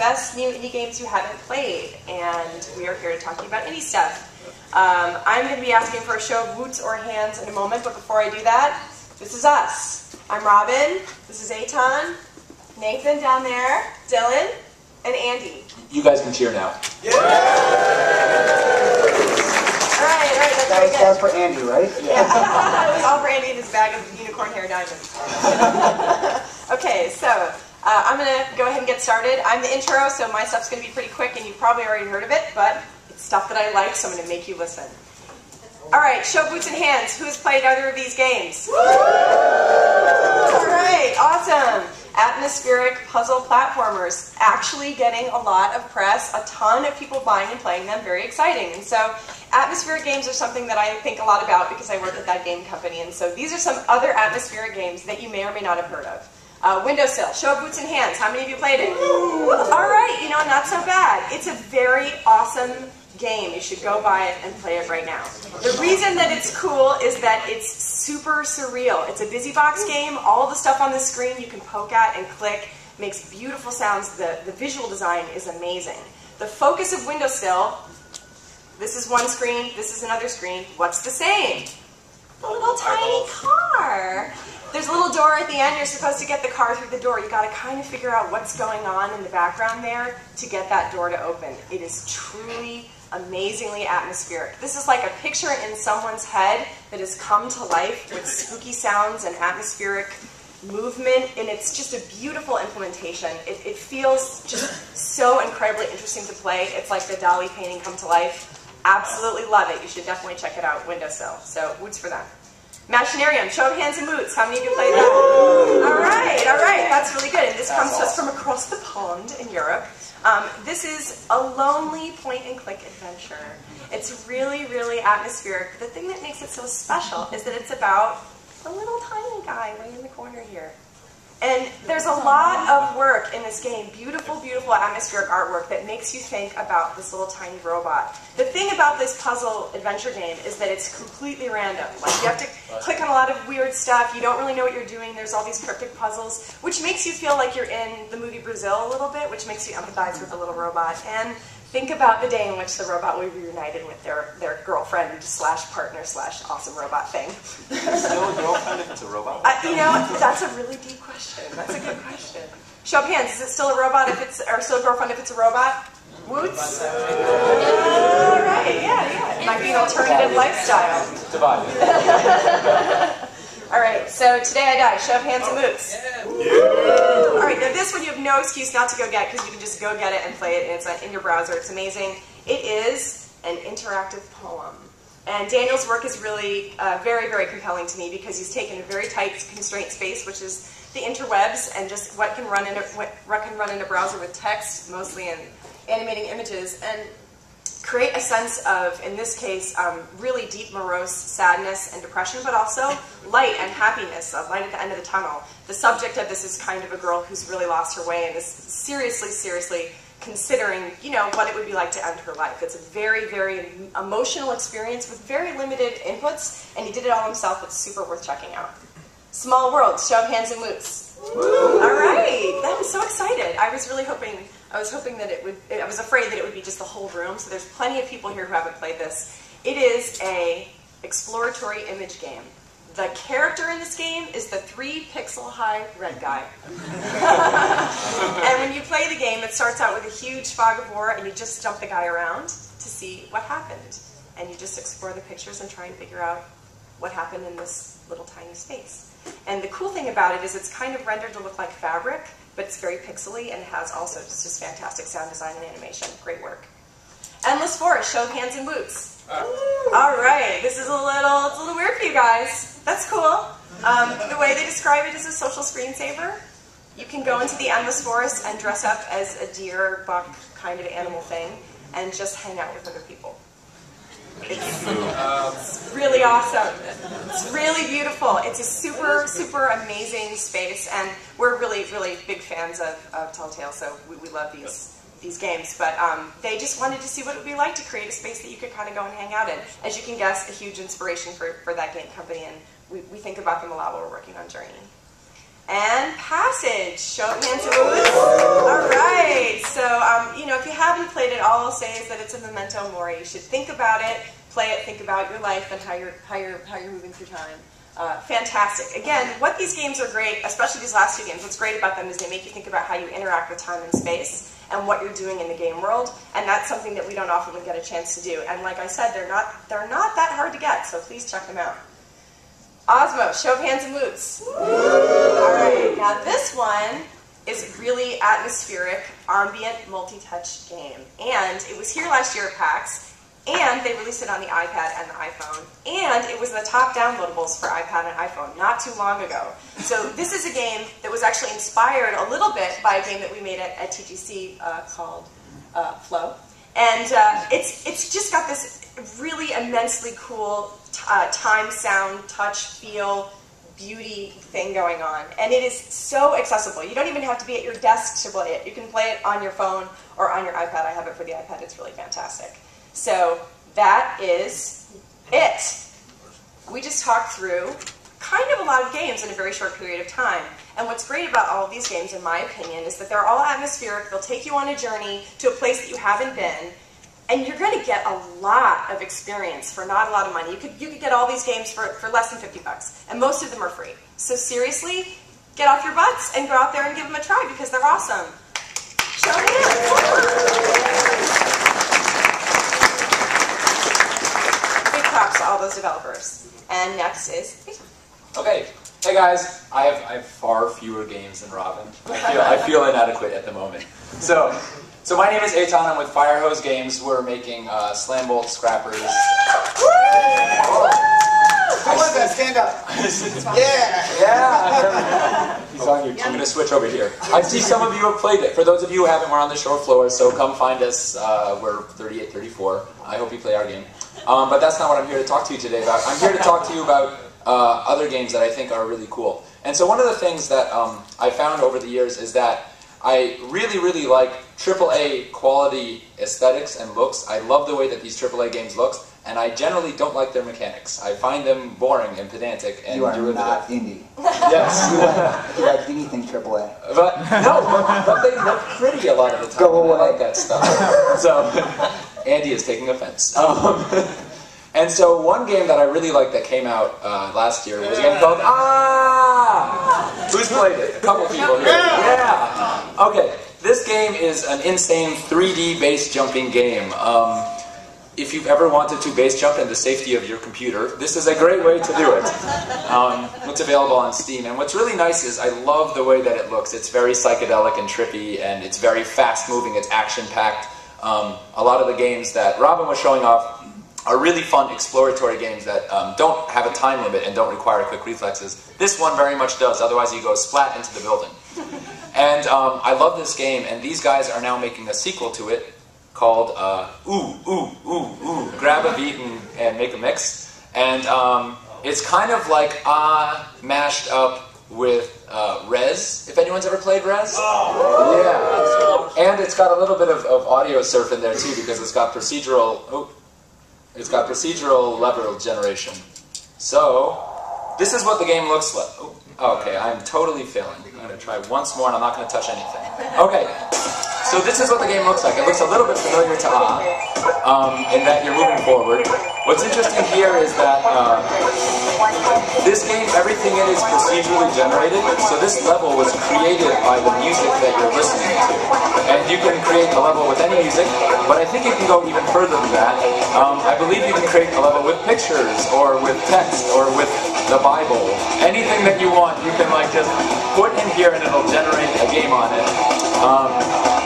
best new indie games you haven't played, and we are here to talk to you about indie stuff. I'm going to be asking for a show of boots or hands in a moment, but before I do that, this is us. I'm Robin, this is Eitan, Nathan down there, Dylan, and Andy. You guys can cheer now. Yeah! Alright, that's very good. That was for Andy, right? Yeah. It was all for Andy in his bag of unicorn hair diamonds. Okay, so I'm going to go ahead and get started. I'm the intro, so my stuff's going to be pretty quick, and you've probably already heard of it, but it's stuff that I like, so I'm going to make you listen. Alright, show boots and hands. Who has played either of these games? Alright, awesome. Atmospheric puzzle platformers, actually getting a lot of press, a ton of people buying and playing them, very exciting. And so atmospheric games are something that I think a lot about because I work at That Game Company, and so these are some other atmospheric games that you may or may not have heard of. Windowsill, show of boots and hands, how many of you played it? Alright, you know, not so bad. It's a very awesome game. You should go buy it and play it right now. The reason that it's cool is that it's super surreal. It's a busy box game. All the stuff on the screen you can poke at and click, makes beautiful sounds. The visual design is amazing. The focus of Windowsill, this is one screen, this is another screen. What's the same? The little tiny car. There's a little door at the end. You're supposed to get the car through the door. You got to kind of figure out what's going on in the background there to get that door to open. It is truly amazingly atmospheric. This is like a picture in someone's head that has come to life with spooky sounds and atmospheric movement, and it's just a beautiful implementation. It feels just so incredibly interesting to play. It's like the Dali painting come to life. Absolutely love it. You should definitely check it out, Windowsill. So, woots for them. Machinarium, show of hands and boots. How many of you played that? All right, that's really good. And this comes to us from across the pond in Europe. This is a lonely point-and-click adventure. It's really, really atmospheric. The thing that makes it so special is that it's about a little tiny guy right in the corner here. And there's a lot of work in this game, beautiful, beautiful atmospheric artwork that makes you think about this little tiny robot. The thing about this puzzle adventure game is that it's completely random. Like, you have to click on a lot of weird stuff, you don't really know what you're doing, there's all these cryptic puzzles, which makes you feel like you're in the movie Brazil a little bit, which makes you empathize with the little robot. And think about the day in which the robot will be reunited with their girlfriend slash partner slash awesome robot thing. Is it still a girlfriend if it's a robot? You know, that's a really deep question. That's a good question. Show of hands, is it still a robot if it's, or still a girlfriend if it's a robot? Woots? Alright, yeah. It might be an alternative lifestyle. Divided. Alright, so today I die. Show of hands and boots. Alright, now this one you have no excuse not to go get because you can just go get it and play it, and it's in your browser. It's amazing. It is an interactive poem. And Daniel's work is really very, very compelling to me because he's taken a very tight constraint space, which is the interwebs, and just what can run in a browser with text, mostly in animating images, and create a sense of, in this case, really deep morose sadness and depression, but also light and happiness, light at the end of the tunnel. The subject of this is kind of a girl who's really lost her way and is seriously considering, you know, what it would be like to end her life. It's a very, very emotional experience with very limited inputs, and he did it all himself. It's super worth checking out. Small World, show of hands and boots. All right, I'm so excited. I was hoping that it would, I was afraid that it would be just the whole room, so there's plenty of people here who haven't played this. It is a exploratory image game. The character in this game is the 3-pixel-high red guy. And when you play the game, it starts out with a huge fog of war, and you just jump the guy around to see what happened. And you just explore the pictures and try and figure out what happened in this little tiny space. And the cool thing about it is it's kind of rendered to look like fabric, but it's very pixely and has also just fantastic sound design and animation. Great work. Endless Forest, show of hands and boots. All right, this is it's a little weird for you guys. That's cool. The way they describe it is a social screensaver. You can go into the Endless Forest and dress up as a deer, buck kind of animal thing, and just hang out with other people. It's really awesome. It's really beautiful. It's a super, super amazing space, and we're really, really big fans of Telltale, so we love these games. But they just wanted to see what it would be like to create a space that you could kind of go and hang out in. As you can guess, a huge inspiration for That Game Company, and we think about them a lot while we're working on Journey. And Passage. Show of hands and moves. All right. So, you know, if you haven't played it, all I'll say is that it's a memento mori. You should think about it, play it, think about your life and how you're moving through time. Fantastic. Again, what these games are great, especially these last two games, what's great about them is they make you think about how you interact with time and space and what you're doing in the game world, and that's something that we don't often get a chance to do. And like I said, they're not that hard to get, so please check them out. Osmo, show of hands and moods. Alright, now this one is really atmospheric, ambient, multi-touch game. And it was here last year at PAX, and they released it on the iPad and the iPhone. And it was the top downloadables for iPad and iPhone not too long ago. So this is a game that was actually inspired a little bit by a game that we made at TGC called Flow. And it's just got this really immensely cool time, sound, touch, feel, beauty thing going on. And it is so accessible. You don't even have to be at your desk to play it. You can play it on your phone or on your iPad. I have it for the iPad. It's really fantastic. So that is it. We just talked through kind of a lot of games in a very short period of time. And what's great about all of these games, in my opinion, is that they're all atmospheric. They'll take you on a journey to a place that you haven't been. And you're going to get a lot of experience for not a lot of money. You could get all these games for less than $50. And most of them are free. So seriously, get off your butts and go out there and give them a try because they're awesome. Show hands. Big props to all those developers. And next is Eitan. Okay. Hey guys, I have far fewer games than Robin. I feel inadequate at the moment. So my name is Eitan. I'm with Firehose Games. We're making Slam Bolt Scrappers. How was that? Stand up. Yeah. He's on your team. I'm going to switch over here. I see some of you have played it. For those of you who haven't, we're on the show floor, so come find us. We're 38, 34. I hope you play our game. But that's not what I'm here to talk to you today about. I'm here to talk to you about other games that I think are really cool. And so one of the things that I found over the years is that I really like AAA quality aesthetics and looks. I love the way that these AAA games look, and I generally don't like their mechanics. I find them boring and pedantic and derivative. You are not indie. Yes. You like anything AAA. But they look pretty a lot of the time. Go away. I like that stuff. So Andy is taking offense. And so one game that I really liked that came out last year was a game called Who's played it? A couple people here. Yeah. Okay. This game is an insane 3D base jumping game. If you've ever wanted to base jump in the safety of your computer, this is a great way to do it. It's available on Steam. And what's really nice is I love the way that it looks. It's very psychedelic and trippy, and it's very fast moving. It's action packed. A lot of the games that Robin was showing off are really fun exploratory games that don't have a time limit and don't require quick reflexes. This one very much does, otherwise you go splat into the building. And I love this game, and these guys are now making a sequel to it called Grab a Beat and Make a Mix. And it's kind of like mashed up with Rez, if anyone's ever played Rez. Oh. Yeah. And it's got a little bit of Audiosurf in there too, because it's got procedural level generation. So, this is what the game looks like. Okay, I'm totally failing. I'm going to try once more and I'm not going to touch anything. Okay, so this is what the game looks like. It looks a little bit familiar to in that you're moving forward. What's interesting here is that this game, everything in it is procedurally generated, so this level was created by the music that you're listening to. And you can create a level with any music, but I think you can go even further than that. I believe you can create a level with pictures, or with text, or with the Bible. Anything that you want, you can like just put in here and it'll generate a game on it.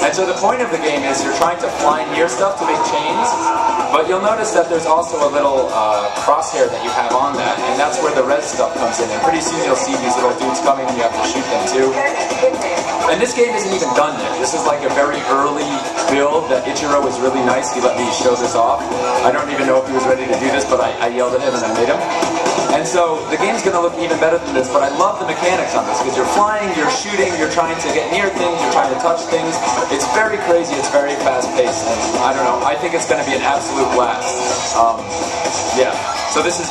And so the point of the game is you're trying to fly near stuff to make chains, but you'll notice that there's also a little crosshair that you have on that, and that's where the red stuff comes in. And pretty soon you'll see these little dudes coming and you have to shoot them too. And this game isn't even done yet. This is like a very early build that Ichiro was really nice. He let me show this off. I don't even know if he was ready to do this, but I yelled at him and I made him. And so the game's going to look even better than this, but I love the mechanics on this, because you're flying, you're shooting, you're trying to get near things, you're trying to touch things. It's very crazy, it's very fast-paced, and I don't know, I think it's going to be an absolute blast. Yeah, so this is